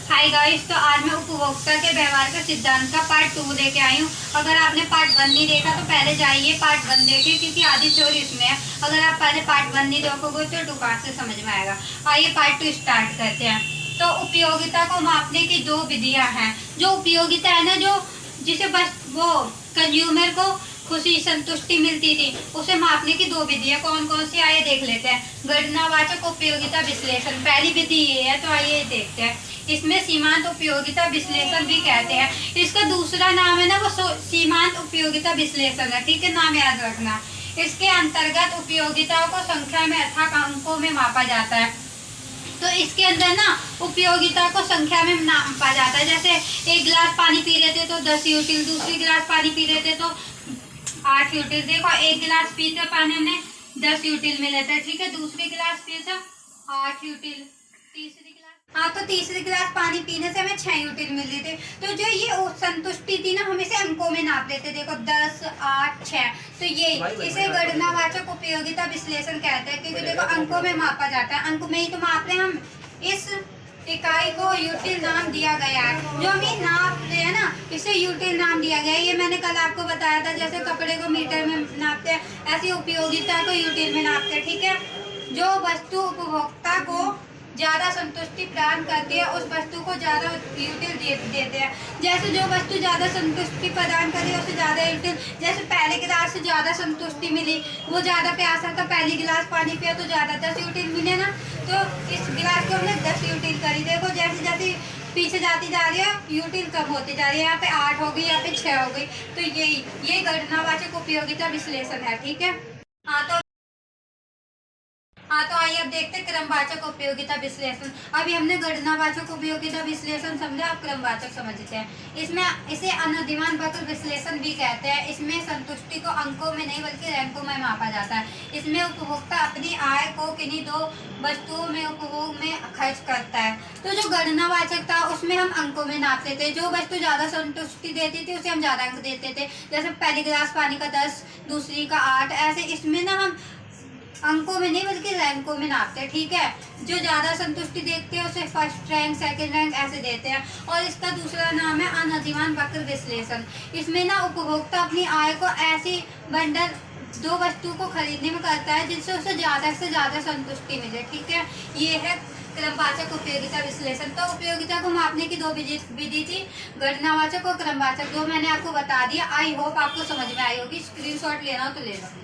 Hi guys, तो आज मैं उपभोक्ता के व्यवहार का सिद्धांत का पार्ट 2 लेके आई हूँ। अगर आपने पार्ट 1 नहीं देखा तो पहले जाइए पार्ट 1 देखिए, क्योंकि आधी चोरी इसमें है। अगर आप पहले पार्ट 1 नहीं देखोगे तो दुकान से समझ में आएगा। आइए पार्ट 2 स्टार्ट करते हैं। तो उपयोगिता को मापने की दो विधियां हैं। जो उपयोगिता है ना, जो जिसे बस वो कंज्यूमर को खुशी संतुष्टि मिलती थी, उसे मापने की दो विधियां कौन कौन सी आइए देख लेते हैं। गणनावाचक उपयोगिता विश्लेषण पहली विधि ये है, तो आइए देखते हैं। इसमें सीमांत उपयोगिता विश्लेषण भी कहते हैं। इसका दूसरा नाम है ना, वो सीमांत उपयोगिता विश्लेषण है। ठीक है, नाम याद रखना। इसके अंतर्गत उपयोगिताओं को संख्या में अर्थात अंकों में मापा जाता है। तो इसके अंदर ना उपयोगिता को संख्या में नापा जाता है। जैसे एक गिलास पानी पी रहे थे तो 10 यूटिल, दूसरी गिलास पानी पी रहे थे तो 8 यूटिल। देखो, एक गिलास पीते पानी में 10 यूटिल मिले थे। ठीक है, दूसरी गिलास पीते 8 यूटिल, तीसरी गिलास तो तीसरी गिलास पानी पीने से हमें 6 यूटिल मिल रही थी। तो जो ये संतुष्टि थी ना, हम इसे अंकों में नाप लेते। देखो 10, 8, 6। तो ये इसे गणनावाचक उपयोगिता विश्लेषण कहते हैं, क्योंकि देखो अंकों में मापा जाता है। अंक में ही तो माप रहे हैं हम। इस इकाई को यूटिल नाम दिया गया है। जो हम ये नाप रहे हैं ना, इसे यूटिल नाम दिया गया है। ये मैंने कल आपको बताया था, जैसे कपड़े को मीटर में नापते हैं, ऐसी उपयोगिता को यूटिल में नापते हैं। ठीक है, जो वस्तु उपभोक्ता को ज्यादा संतुष्टि प्रदान करती है, उस वस्तु को ज्यादा यूटिल देते हैं। जैसे जो वस्तु ज्यादा संतुष्टि प्रदान करी है उसे ज्यादा यूटिल। जैसे पहले गिलास से ज्यादा संतुष्टि मिली, वो ज्यादा प्यासा था, पहली गिलास पानी पिया तो ज्यादा 10 यूटिल मिले ना। तो इस गिलास को हमने 10 यूटिल करी। देखो जैसे जैसे पीछे जाती जा रही है, यूटिल कम होती जा रही है। यहाँ पे 8 हो गई, यहाँ पे 6 हो गई। तो ये गणनावाचक उपयोगिता विश्लेषण है। ठीक है, तो आइए अब देखते हैं क्रमवाचक उपयोगिता विश्लेषण। अभी हमने गणनावाचक उपयोगिता विश्लेषण समझा, अब क्रमवाचक समझते हैं। इसमें इसे अनुदिमान वक्र विश्लेषण भी कहते हैं। इसमें संतुष्टि को अंकों में नहीं बल्कि रैंकों में मापा जाता है। इसमें उपभोक्ता अपनी आय को किन्हीं दो वस्तुओं में उपभोग में खर्च करता है। तो जो गणनावाचक था उसमें हम अंकों में नापते थे। जो वस्तु ज्यादा संतुष्टि देती थी उसे हम ज्यादा अंक देते थे। जैसे पहली गिलास पानी का 10, दूसरी का 8। ऐसे इसमें ना हम अंकों में नहीं बल्कि रैंकों में नापते हैं। ठीक है, जो ज्यादा संतुष्टि देखते हैं उसे फर्स्ट रैंक, सेकंड रैंक ऐसे देते हैं। और इसका दूसरा नाम है अनुदिमान वक्र विश्लेषण। इसमें ना उपभोक्ता अपनी आय को ऐसी बंडल दो वस्तु को खरीदने में करता है जिनसे उसे ज्यादा से ज्यादा संतुष्टि मिले। ठीक है, ये है क्रमवाचक उपयोगिता विश्लेषण। तो उपयोगिता को मापने की दो विधि थी, गणनावाचक और क्रमवाचक। दो मैंने आपको बता दिया। आई होप आपको समझ में आई होगी। स्क्रीनशॉट लेना हो तो ले लो।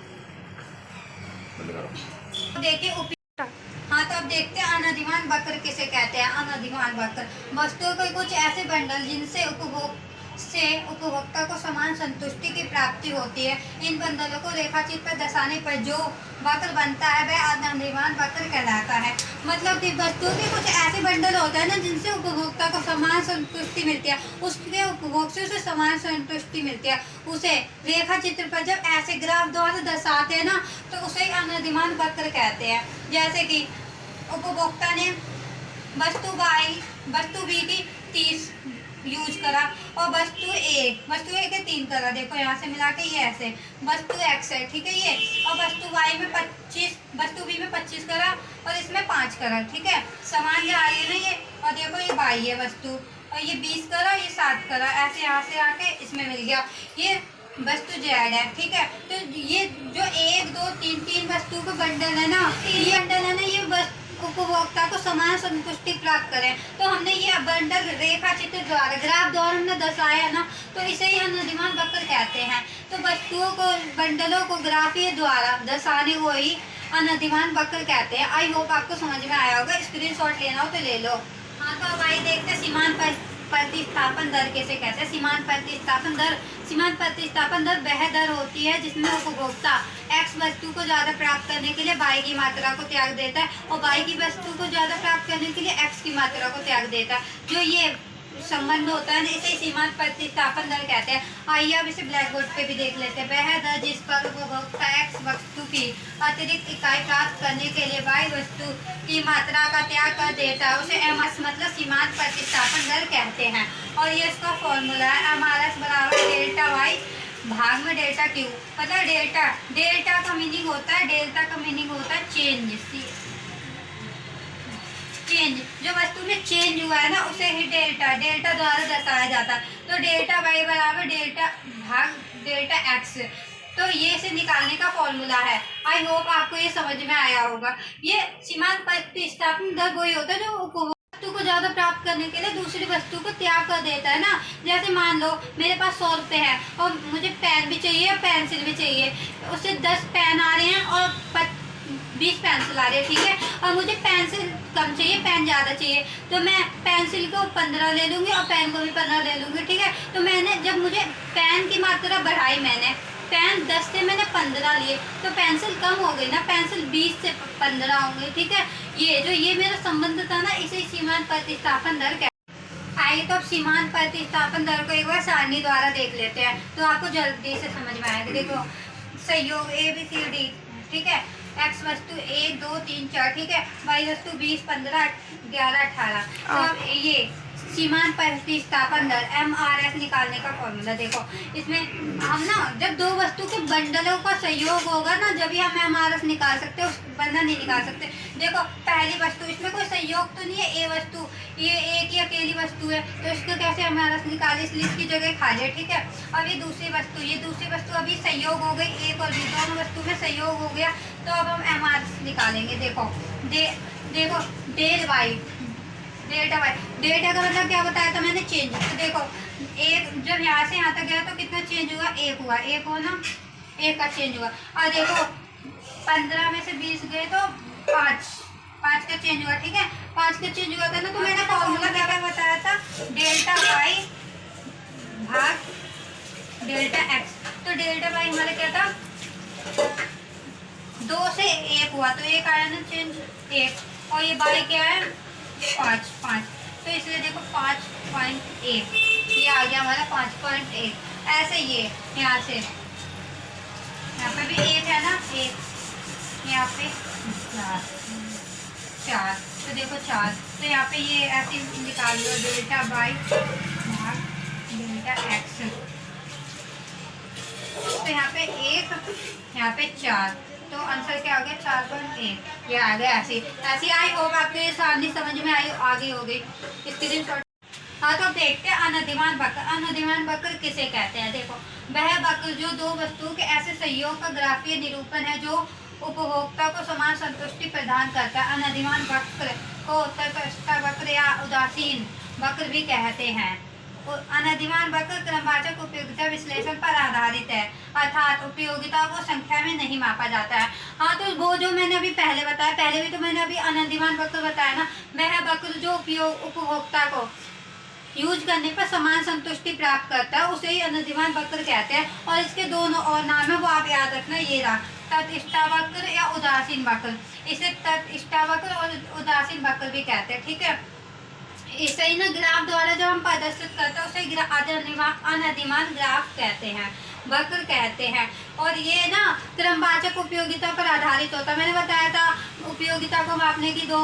देखिए तो अब देखते हैं अनुदिमान वक्र किसे कहते हैं। अनुदिमान वक्र वस्तुओं के कुछ ऐसे बंडल जिनसे उपभोक्ता को समान संतुष्टि की प्राप्ति होती है। इन बंडलों को रेखाचित्र पर दर्शाने पर जो वक्र बनता है वह अनुदिमान वक्र कहलाता है। मतलब कि वस्तुओं के कुछ ऐसे बंडल होते हैं ना जिनसे उपभोक्ता को समान संतुष्टि मिलती है, उसके उपभोग से उसे समान संतुष्टि मिलती है। उसे रेखा चित्र पर जब ऐसे ग्राफ द्वारा दर्शाते हैं ना, तो उसे अनुदिमान वक्र कहते हैं। जैसे कि उपभोक्ता ने वस्तु बी की 30 यूज करा और वस्तु ए के 3 करा। देखो यहाँ से मिला के ये ऐसे वस्तु एक्स है। ठीक है, ये और वस्तु वाई में 25, वस्तु बी में 25 करा और इसमें 5 करा। ठीक है, समान जा रही है ना ये। और देखो ये वाई है वस्तु, और ये 20 करा, ये 7 करा। ऐसे यहाँ से आके इसमें मिल गया, ये वस्तु जेड है। ठीक है, तो ये जो 1, 2, 3 वस्तु का बंडल है ना, ये बंडल है ना, ये उपभोक्ता को समान संतुष्टि प्राप्त करें। तो हमने ये बंडल रेखा चित्र द्वारा, ग्राफ द्वारा हमने दर्शाया ना, तो इसे ही अनुदिमान वक्र कहते हैं। तो वस्तुओं को, बंडलों को ग्राफीय द्वारा दर्शाने को ही अनुदिमान वक्र कहते हैं। आई होप आपको समझ में आया होगा। स्क्रीनशॉट लेना हो तो ले लो। तो अब आइए देखते हैं सीमांत प्रतिस्थापन दर किसे कहते हैं। सीमांत प्रतिस्थापन दर वह दर होती है जिसमें उपभोक्ता एक्स वस्तु को ज्यादा प्राप्त करने के लिए वाई की मात्रा को त्याग देता है और वाई की वस्तु को ज्यादा प्राप्त करने के लिए एक्स की मात्रा को त्याग देता है। जो ये संबंध होता है ना, इसे सीमांत प्रतिस्थापन दर कहते हैं। आइए अब इसे ब्लैक बोर्ड पे भी देख लेते हैं। वह दर जिस पर उपभोक्ता एक्स वस्तु की अतिरिक्त इकाई प्राप्त करने के लिए वाई वस्तु की मात्रा का त्याग कर देता है, उसे एमआरएस मतलब सीमांत प्रतिस्थापन दर कहते हैं। और ये इसका फॉर्मूला है एमआरएस बराबर डेल्टा वाई भाग में डेल्टा क्यू। मतलब डेल्टा का मीनिंग होता है चेंज। जो वस्तु में चेंज हुआ है ना उसे ही डेल्टा द्वारा दर्शाया जाता है। तो डेल्टा वाई बराबर डेल्टा भाग डेल्टा एक्स, तो ये से निकालने का फॉर्मूला है। आई होप आपको ये समझ में आया होगा। ये सीमांत प्रतिस्थापन दर वही होता है जो वस्तु को ज्यादा प्राप्त करने के लिए दूसरी वस्तु को त्याग कर देता है ना। जैसे मान लो मेरे पास 100 रुपये है और मुझे पेन भी चाहिए और पेंसिल भी चाहिए, उससे 10 पेन आ रहे हैं और 20 पेंसिल आ रही है, ठीक है। और मुझे पेंसिल कम चाहिए, पेन ज़्यादा चाहिए, तो मैं पेंसिल को 15 ले लूँगी और पेन को भी 15 ले लूँगी, ठीक है। तो मैंने जब मुझे पेन की मात्रा बढ़ाई, मैंने पेन 10 से मैंने 15 लिए, तो पेंसिल कम हो गई ना, पेंसिल 20 से 15 होंगे, ठीक है। ये मेरा संबंध था ना, इसे सीमांत प्रतिस्थापन दर कहते हैं। आइए तो अब सीमांत प्रतिस्थापन दर को एक बार सारणी द्वारा देख लेते हैं, तो आपको जल्दी से समझ में आएगा। देखो सहयोग ABCD, ठीक है। एक्स वस्तु 1 2 3 4, ठीक है। वाई वस्तु 20 15 11 18। तो अब ये सीमांत प्रतिस्थापन दर MRS निकालने का फॉर्मूला देखो। इसमें हम ना जब दो वस्तु के बंडलों का संयोग होगा ना, जब भी हम MRS निकाल सकते हैं, वरना नहीं निकाल सकते। देखो पहली वस्तु, इसमें कोई संयोग तो नहीं है, ए वस्तु ये एक ही अकेली वस्तु है, तो इसको कैसे MRS निकाले, इसलिए इसकी जगह खाली है, ठीक है। अब ये दूसरी वस्तु अभी संयोग हो गई, एक और बी दोनों वस्तु में संयोग हो गया, तो अब हम MRS निकालेंगे। देखो देखो del y delta y, delta का मतलब क्या बताया था मैंने, चेंज। तो देखो एक जब यहाँ से यहाँ तक गया तो कितना चेंज हुआ, एक हुआ, एक हो ना, एक का चेंज हुआ। और देखो 15 में से 20 गए तो 5 का चेंज हुआ, ठीक है। 5 का चेंज हुआ था ना, तो मैंने फॉर्मूला क्या क्या बताया था, डेल्टा वाई भाग डेल्टा एक्स। तो डेल्टा वाई हमारा क्या था, 2 से 1 हुआ, तो एक आया ना चेंज, 1, और ये वाई क्या है 5, तो इसलिए देखो 5.1, ये आ गया हमारा 5.1। ऐसे ये यहाँ से यहाँ पे भी 1 है ना, 1 यहाँ पे 4, तो देखो 4, तो यहाँ पे ये ऐसे निकाल लो, डेल्टा वाई भाग डेल्टा एक्स। तो यहाँ पे 1, यहाँ पे 4, तो आंसर क्या हो गया 4.1, ये आ गया। ऐसी आई होप आपको ये सारणी समझ में आगे हो गई। स्क्रीनशॉट। हाँ तो देखते हैं अनधिमान वक्र। अनधिमान वक्र किसे कहते हैं, देखो वह वक्र जो दो वस्तुओं के ऐसे संयोग का ग्राफीय निरूपण है जो उपभोक्ता को समान संतुष्टि प्रदान करता है। अनधिमान वक्र को तटस्थ वक्र या उदासीन वक्र भी कहते हैं। अनधिमान वक्र क्रमवाचक उपयोगिता विश्लेषण पर आधारित है, अर्थात उपयोगिता को संख्या में नहीं मापा जाता है। हाँ तो वो जो मैंने अभी पहले बताया, पहले भी तो मैंने अभी अनधिमान वक्र बताया ना, वह वक्र जो उपभोक्ता को यूज करने पर समान संतुष्टि प्राप्त करता है, उसे ही अनधिमान वक्र कहते हैं। और इसके दोनों और नाम है, वो आप याद रखना, ये रहा तटस्थ वक्र या उदासीन वक्र। इसे तटस्थ वक्र और उदासीन वक्र भी कहते हैं, ठीक है। इसे ही ना ग्राफ द्वारा जब हम प्रदर्शित करते हैं उसे अनधिमान ग्राफ कहते हैं, वक्र कहते हैं। और ये ना क्रमवाचक उपयोगिता पर आधारित होता है। मैंने बताया था उपयोगिता को मापने की 2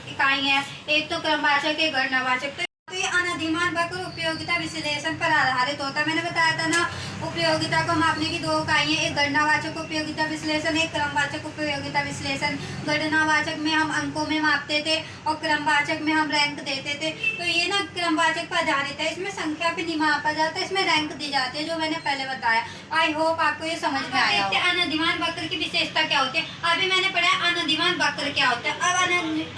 इकाई हैं, एक तो क्रमवाचक, एक गणनावाचक। तो ये अनधिमान वक्र उपयोगिता विश्लेषण पर आधारित होता है। मैंने बताया था ना उपयोगिता को मापने की 2 इकाई हैं, एक गणनावाचक उपयोगिता विश्लेषण, एक क्रमवाचक उपयोगिता विश्लेषण। गणनावाचक में हम अंकों में मापते थे और क्रमवाचक में हम रैंक देते थे। तो ये ना क्रमवाचक पर आधारित है, इसमें संख्या पे नहीं मापा जाता, इसमें रैंक दी जाती है, जो मैंने पहले बताया। आई होप आपको ये समझ में आया। अनधिमान वक्र की विशेषता क्या होती है, अभी मैंने पढ़ा अनधिमान वक्र क्या होता है। अब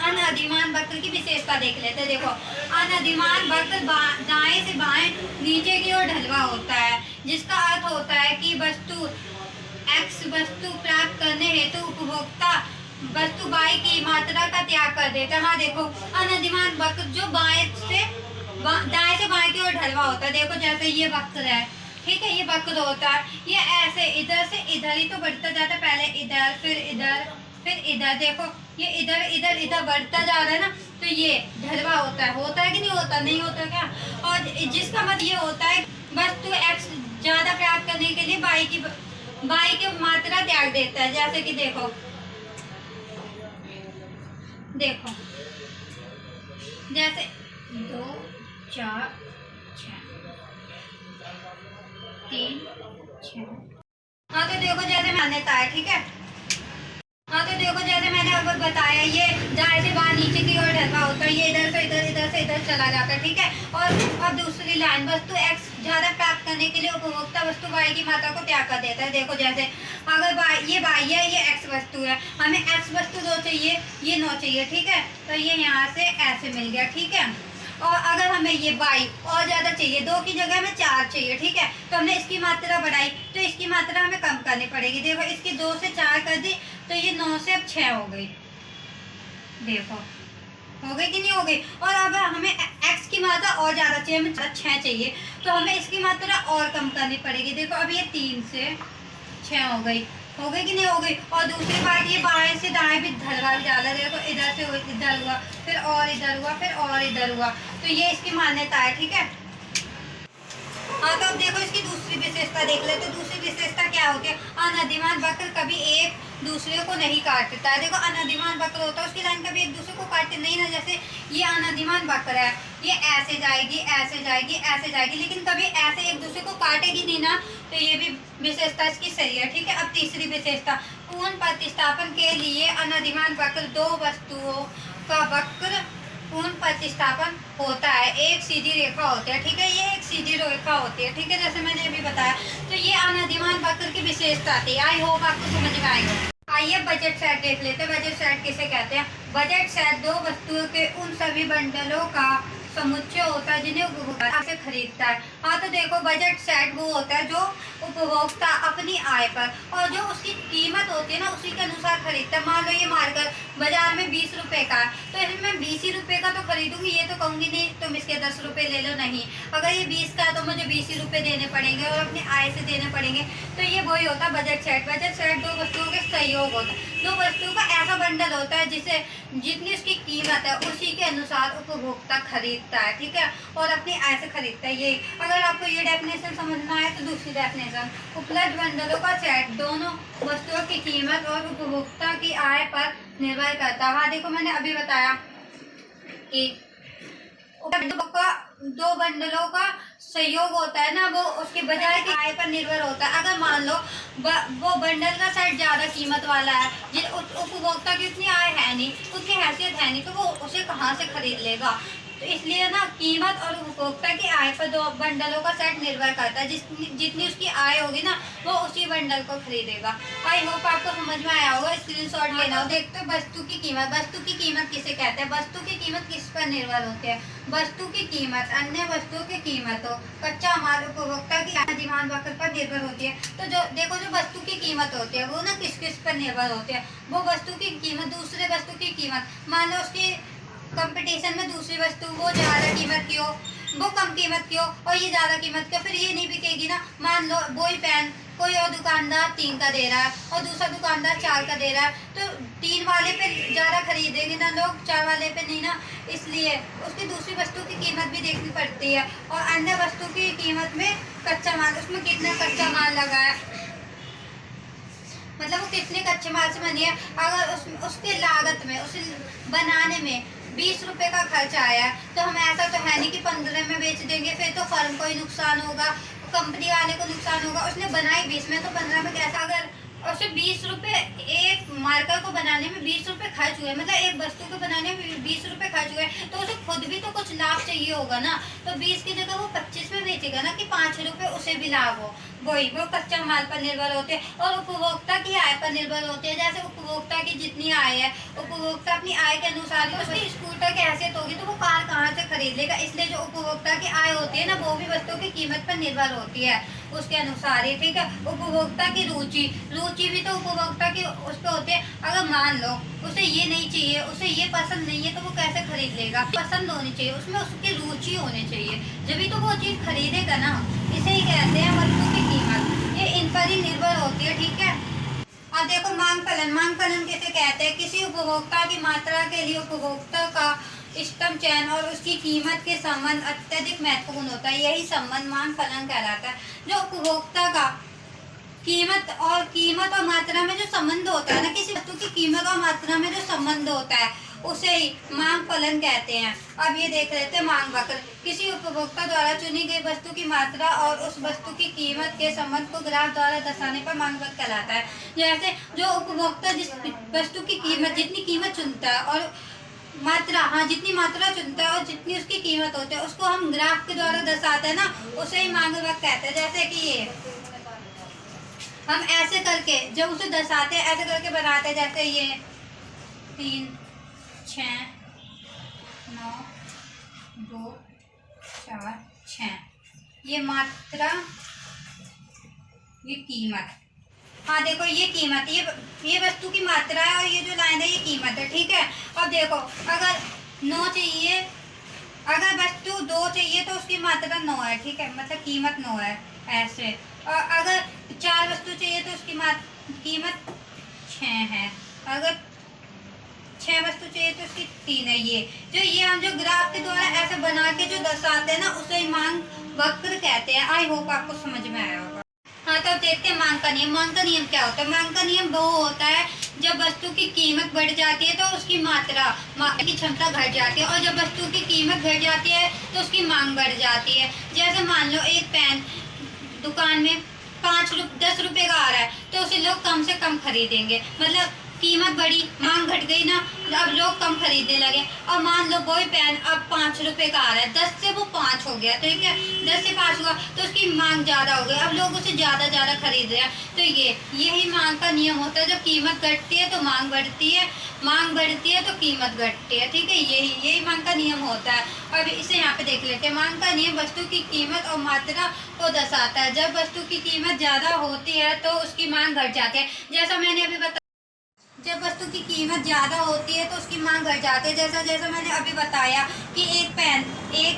अनधिमान वक्र की विशेषता देख लेते हैं। देखो अनधिमान वक्र दाएं से बाएं नीचे की ओर ढलवा होता है, जिसका अर्थ होता है कि वस्तु एक्स वस्तु प्राप्त करने हेतु उपभोक्ता वस्तु वाई की मात्रा का त्याग कर देता है। हाँ देखो अनधिमान वक्र जो दाएं से बाएं की ओर ढलवा होता है। देखो जैसे ये वक्र है, ठीक है, ये वक्र होता है, ये ऐसे इधर से इधर ही तो बढ़ता जाता है, पहले इधर फिर इधर फिर इधर। देखो ये इधर इधर इधर बढ़ता जा रहा है ना, तो ये ढलवा होता है कि नहीं होता, नहीं होता क्या। और जिसका मतलब ये होता है वस्तु एक्स ज्यादा प्राप्त करने के लिए वाई की मात्रा त्याग देता है। जैसे कि देखो जैसे 2 4 6 3 6। हाँ तो देखो जैसे मान्यता है, ठीक है। हाँ तो देखो जैसे मैंने अब बताया, ये जहाँ से बाहर नीचे की ओर ढलवा होता है, ये इधर से इधर, इधर से इधर चला जाता है, ठीक है। और अब दूसरी लाइन, वस्तु एक्स ज्यादा प्राप्त करने के लिए उपभोक्ता वस्तु वाई की मात्रा को त्याग कर देता है। देखो जैसे अगर ये वाई है, ये एक्स वस्तु है, हमें एक्स वस्तु 2 चाहिए, ये 9 चाहिए, ठीक है। तो ये यहाँ से ऐसे मिल गया, ठीक है। और अगर हमें ये वाई और ज़्यादा चाहिए, 2 की जगह हमें 4 चाहिए, ठीक है। तो हमने इसकी मात्रा बढ़ाई, तो इसकी मात्रा हमें कम करनी पड़ेगी। देखो इसकी 2 से 4 कर दी, तो ये 9 से अब 6 हो गई। देखो हो गई कि नहीं हो गई। और अब हमें x की मात्रा और ज़्यादा चाहिए, हमें 6 चाहिए, तो हमें इसकी मात्रा और कम करनी पड़ेगी। देखो अब ये 3 से 6 हो गई कि नहीं हो गई। और दूसरी बात, ये बाएं से दाएं भी ढलवा डाला, देखो इधर से इधर हुआ, फिर और इधर हुआ, फिर और इधर हुआ, तो ये इसकी मान्यता है, ठीक है। हाँ तो अब देखो इसकी दूसरी विशेषता देख ले। तो दूसरी विशेषता क्या होती है, अनधिमान वक्र कभी एक दूसरे को नहीं काटता है। देखो अनधिमान वक्र होता है, उसकी लाइन कभी एक दूसरे को काटते नहीं ना। जैसे ये अनधिमान वक्र है, ये ऐसे जाएगी, ऐसे जाएगी, ऐसे जाएगी, लेकिन कभी ऐसे एक दूसरे को काटेगी नहीं ना। तो ये भी विशेषता इसकी सही है, ठीक है। अब तीसरी विशेषता, पूर्ण प्रतिस्थापन के लिए अनधिमान वक्र 2 वस्तुओं का वक्र पूर्ण प्रतिस्थापन होता है, एक सीधी रेखा होती है, ठीक है। ये एक सीधी रेखा होती है, ठीक है, जैसे मैंने अभी बताया। तो ये अनधिमान वक्र की विशेषता थी। आई होप आपको समझ में आएगा। आइए बजट सेट देख लेते हैं। बजट सेट किसे कहते हैं? बजट सेट 2 वस्तुओं के उन सभी बंडलों का समुच्चय होता है जिन्हें उपभोक्ता से खरीदता है। हाँ तो देखो बजट सेट वो होता है जो उपभोक्ता अपनी आय पर और जो उसकी कीमत होती है ना उसी के अनुसार खरीदता है। मान लो ये मार्कर बाजार में 20 रुपए का है, तो इसमें मैं 20 ही रुपए का तो खरीदूंगी, ये तो कहूंगी नहीं तुम इसके 10 रुपए ले लो, नहीं। अगर ये 20 का है तो मुझे 20 ही रुपए देने पड़ेंगे और अपनी आय से देने पड़ेंगे। तो ये वही होता है बजट सेट। बजट सेट 2 वस्तुओं के सहयोग होता है। 2 वस्तुओं का ऐसा बंडल होता है जिसे जितनी उसकी कीमत है उसी के अनुसार उपभोक्ता खरीदता है, ठीक है, और अपनी आय से खरीदता है। ये अगर आपको ये डेफिनेशन समझना है तो दूसरी डेफिनेशन, उपलब्ध बंडलों का सेट दोनों वस्तुओं की कीमत और उपभोक्ता की आय पर निर्भर करता है। हाँ देखो मैंने अभी बताया कि दो बंडलों का सहयोग होता है ना, वो उसके बाजार की आय पर निर्भर होता है। अगर मान लो वो बंडल का सेट ज्यादा कीमत वाला है, उपभोक्ता की उतनी आय है नहीं, उतनी हैसियत है नहीं, तो वो उसे कहाँ से खरीद लेगा। तो इसलिए ना कीमत और उपभोक्ता की आय पर 2 बंडलों का सेट निर्भर करता है। जितनी उसकी आय होगी ना वो उसी बंडल को खरीदेगा। आई होप आपको समझ में आया होगा। स्क्रीनशॉट लेना हो। देखते हैं वस्तु की कीमत। वस्तु की कीमत किसे कहते हैं? वस्तु की कीमत किस पर निर्भर होती है? वस्तु की कीमत अन्य वस्तुओं की कीमतों, कच्चा माल, उपभोक्ता की डिमांड वक्र पर निर्भर होती है। तो जो देखो जो वस्तु की कीमत होती है वो ना किस किस पर निर्भर होती है? वो वस्तु की कीमत दूसरे वस्तु की कीमत, मान लो उसकी कंपटीशन में दूसरी वस्तु वो ज़्यादा कीमत की हो, वो कम कीमत की हो और ये ज़्यादा कीमत की हो, फिर ये नहीं बिकेगी ना। मान लो वही पेन कोई और दुकानदार 3 का दे रहा है और दूसरा दुकानदार 4 का दे रहा है, तो 3 वाले पे ज़्यादा खरीदेंगे ना लोग, 4 वाले पे नहीं ना। इसलिए उसकी दूसरी वस्तु की कीमत भी देखनी पड़ती है। और अन्य वस्तु की कीमत में कच्चा माल, उसमें कितना कच्चा माल लगा है, मतलब वो कितने कच्चे माल से बनी है। अगर उसके लागत में, उसे बनाने में 20 रुपए का खर्च आया है, तो हम ऐसा तो है नहीं कि 15 में बेच देंगे, फिर तो फर्म को ही नुकसान होगा, कंपनी वाले को नुकसान होगा। उसने बनाई 20 में, तो 15 में कैसा? अगर उसे 20 रुपए, एक मार्कर को बनाने में 20 रुपए खर्च हुए, मतलब एक वस्तु को बनाने में 20 रुपए खर्च हुए, तो उसे खुद भी तो कुछ लाभ चाहिए होगा ना। तो 20 की जगह वो 25 में बेचेगा ना, कि 5 रुपए उसे भी लाभ हो। वही वो कच्चा माल पर निर्भर होते हैं और उपभोक्ता की आय पर निर्भर होते हैं। जैसे उपभोक्ता की जितनी आय है, उपभोक्ता अपनी आय के अनुसार ही, उसकी स्कूटर की हैसियत होगी तो वो कार कहाँ से खरीद लेगा। इसलिए जो उपभोक्ता की आय होती है ना वो भी वस्तु की कीमत पर निर्भर होती है, उसके अनुसार ही, ठीक है। उपभोक्ता की रुचि भी तो उपभोक्ता की उस पर होती है। अगर मान लो उसे ये नहीं चाहिए, उसे ये पसंद नहीं है, तो वो कैसे खरीद लेगा? पसंद होनी चाहिए, उसमें उसकी रुचि होनी चाहिए, जब तो वो चीज़ खरीदेगा ना। इसे ही कहते हैं वस्तु की कीमत। ये इन पर ही निर्भर होती है, ठीक है। अब देखो मांग फलन। मांग फलन किसे कहते हैं? किसी उपभोक्ता की मात्रा के लिए उपभोक्ता का इष्टतम चयन और उसकी कीमत के संबंध अत्यधिक महत्वपूर्ण होता है। यही संबंध मांग फलन कहलाता है। जो उपभोक्ता का कीमत और मात्रा में जो संबंध होता है ना, किसी वस्तु की कीमत और मात्रा में जो संबंध होता है उसे ही मांग फलन कहते हैं। अब ये देख लेते हैं मांग वक्र। किसी उपभोक्ता द्वारा चुनी गई वस्तु की मात्रा और उस वस्तु की कीमत के संबंध को ग्राफ द्वारा दर्शाने पर मांग वक्र कहलाता है। जैसे जो उपभोक्ता जिस वस्तु की कीमत, जितनी कीमत चुनता है और मात्रा, हाँ जितनी मात्रा चुनता है और जितनी उसकी कीमत होती है, उसको हम ग्राफ के द्वारा दर्शाते हैं ना, उसे ही मांग वक्र कहते हैं। जैसे कि ये हम ऐसे करके जब उसे दर्शाते हैं, ऐसे करके बनाते हैं, जैसे ये 3 6 9 2 4 6, ये मात्रा, ये कीमत। हाँ देखो ये कीमत, ये वस्तु की मात्रा है और ये जो लाइन है ये कीमत है, ठीक है। अब देखो अगर 9 चाहिए, अगर वस्तु 2 चाहिए तो उसकी मात्रा 9 है, ठीक है, मतलब कीमत 9 है ऐसे। और अगर 4 वस्तु चाहिए तो उसकी कीमत 6 है, अगर 6 वस्तु चाहिए तो उसकी 3 है। ये हम जो ग्राफ के द्वारा ऐसे बना के जो दर्शाते हैं ना, उसे मांग वक्र कहते हैं। आई होप आपको समझ में आया होगा। हाँ तो अब देखते हैं मांग का नियम। मांग का नियम क्या होता है? मांग का नियम वो होता है जब वस्तु की कीमत बढ़ जाती है तो उसकी मात्रा की क्षमता घट जाती है, और जब वस्तु की कीमत घट जाती है तो उसकी मांग बढ़ जाती है। जैसे मान लो एक पेन दुकान में 10 रुपए का आ रहा है तो उसे लोग कम से कम खरीदेंगे, मतलब कीमत बढ़ी, मांग घट गई ना, अब लोग कम खरीदने लगे। और मान लो वही पेन अब 5 रुपए का आ रहा है, 10 से वो 5 हो गया, ठीक है, 10 से 5 हुआ तो उसकी मांग ज़्यादा हो गई, अब लोग उसे ज़्यादा खरीद रहे हैं। तो यही मांग का नियम होता है। जब कीमत घटती है तो मांग बढ़ती है, मांग बढ़ती है तो कीमत घटती है, ठीक है, यही मांग का नियम होता है। अब इसे यहाँ पे देख लेते हैं। मांग का नियम वस्तु की कीमत और मात्रा को दर्शाता है। जब वस्तु की कीमत ज़्यादा होती है तो उसकी मांग घट जाती है। जैसा मैंने अभी बताया, जब वस्तु की कीमत ज़्यादा होती है तो उसकी मांग घट जाती है। जैसा मैंने अभी बताया कि एक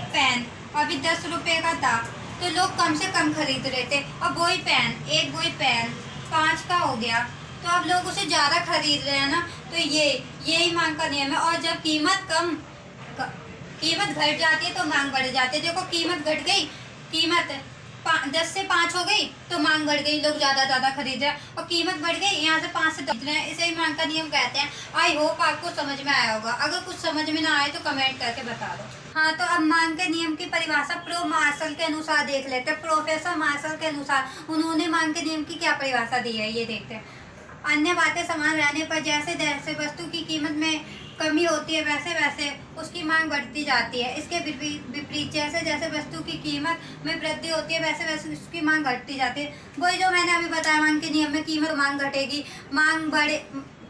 पेन अभी 10 रुपए का था तो लोग कम से कम खरीद रहे थे, अब वही पेन 5 का हो गया तो अब लोग उसे ज़्यादा खरीद रहे हैं ना, तो यही मांग का नियम है। और जब कीमत घट जाती है तो मांग बढ़ जाती है। देखो कीमत घट गई, कीमत 10 से 5 हो गई तो मांग बढ़ गई, लोग ज़्यादा खरीद रहे हैं, और कीमत बढ़ गई, यहाँ से 5 से खरीद रहे हैं। इसे ही मांग का नियम कहते हैं। आई होप आपको समझ में आया होगा। अगर कुछ समझ में ना आए तो कमेंट करके बता दो। हाँ तो अब मांग के नियम की परिभाषा प्रो मार्शल के अनुसार देख लेते हैं। प्रोफेसर मार्शल के अनुसार उन्होंने मांग के नियम की क्या परिभाषा दी है, ये देखते हैं। अन्य बातें समान रहने पर जैसे जैसे वस्तु की कीमत में कमी होती है वैसे वैसे उसकी मांग बढ़ती जाती है। इसके विपरीत जैसे जैसे वस्तु की कीमत में वृद्धि होती है वैसे वैसे उसकी मांग घटती जाती है। वही जो मैंने अभी बताया, मांग के नियम में कीमत मांग घटेगी,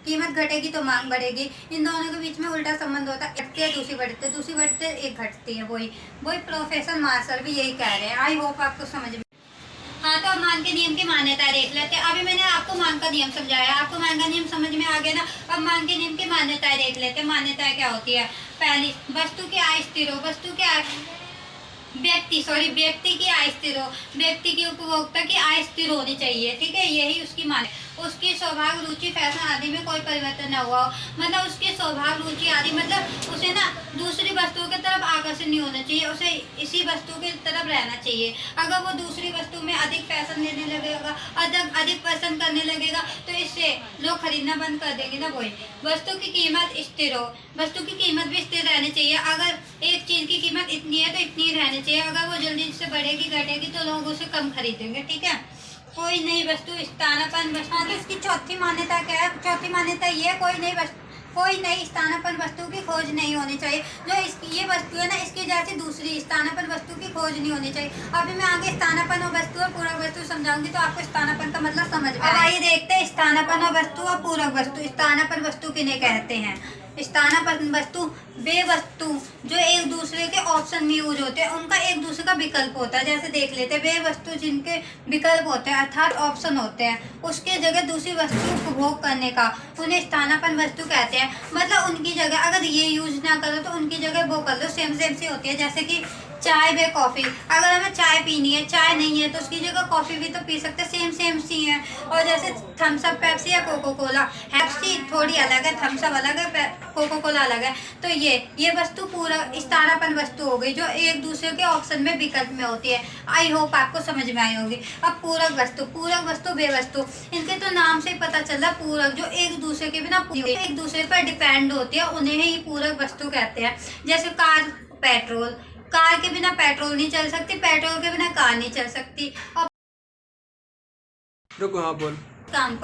कीमत घटेगी तो मांग बढ़ेगी। इन दोनों के बीच में उल्टा संबंध होता है, एक है दूसरी बढ़ती है, एक घटती है। वही प्रोफेसर मार्शल भी यही कह रहे हैं। आई होप आपको समझ में। हाँ तो अब मांग के नियम की मान्यता देख लेते हैं। अभी मैंने आपको मांग का नियम समझाया, आपको मांग का नियम समझ में आ गया ना। अब मांग के नियम की मान्यताएं देख लेते हैं। मान्यताएं क्या होती है? पहली, वस्तु की आय स्थिर हो, व्यक्ति की आय स्थिर हो, व्यक्ति की उपभोक्ता की आय स्थिर होनी चाहिए, ठीक है, यही उसकी मान। उसकी स्वभाव, रुचि, फैशन आदि में कोई परिवर्तन न हुआ हो, मतलब उसके स्वभाव, रुचि आदि, मतलब उसे ना दूसरी वस्तुओं की तरफ आकर्षण नहीं होना चाहिए, उसे इसी वस्तु की तरफ रहना चाहिए। अगर वो दूसरी वस्तु में अधिक फैशन लेने लगेगा, अधिक पसंद करने लगेगा तो इससे लोग खरीदना बंद कर देंगे ना। वही वस्तु की कीमत स्थिर हो, वस्तु की कीमत भी स्थिर रहनी चाहिए। अगर एक चीज़ की कीमत इतनी है तो इतनी रहनी चाहिए, अगर वो जल्दी से बढ़ेगी घटेगी तो लोग उसे कम खरीदेंगे, ठीक है। कोई नई वस्तु स्थानापन्न वस्तु। हाँ तो इसकी चौथी मान्यता क्या है? चौथी मान्यता ये है, कोई नई स्थानापन्न वस्तु की खोज नहीं होनी चाहिए। जो ये वस्तु है ना, इसकी जैसे दूसरी स्थानापन्न वस्तु की खोज नहीं होनी चाहिए। अभी मैं आगे स्थानापन्न वस्तु और पूरक वस्तु समझाऊंगी तो आपको स्थानापन्न का मतलब समझ में। अब आइए देखते हैं स्थानापन्न वस्तु और पूरक वस्तु। स्थानापन्न वस्तु किन्हें कहते हैं? स्थानापन्न वस्तु वे वस्तु जो एक दूसरे के ऑप्शन में यूज होते हैं, उनका एक दूसरे का विकल्प होता है। जैसे देख लेते हैं, वे वस्तु जिनके विकल्प होते हैं अर्थात ऑप्शन होते हैं, उसके जगह दूसरी वस्तु उपभोग करने का, उन्हें स्थानापन्न वस्तु कहते हैं। मतलब उनकी जगह अगर ये यूज ना करो तो उनकी जगह वो कर लो, सेम सी होती है। जैसे कि चाय व कॉफ़ी, अगर हमें चाय पीनी है, चाय नहीं है तो उसकी जगह कॉफ़ी भी तो पी सकते हैं, सेम सी है। और जैसे थम्स अप, पेप्सी या कोको कोला, पेप्सी थोड़ी अलग है, थम्स अप अलग है, कोको कोला अलग है। तो ये वस्तु पूरक स्थानापन्न वस्तु हो गई जो एक दूसरे के ऑप्शन में विकल्प में होती है। आई होप आपको समझ में आई होगी। अब पूरक वस्तु वे वस्तु, इनके तो नाम से ही पता चल रहा, पूरक जो एक दूसरे के बिना एक दूसरे पर डिपेंड होती है, उन्हें ही पूरक वस्तु कहते हैं। जैसे कार, पेट्रोल, कार के बिना पेट्रोल नहीं चल सकती, पेट्रोल के बिना कार नहीं चल सकती। और रुको, हाँ बोल। काम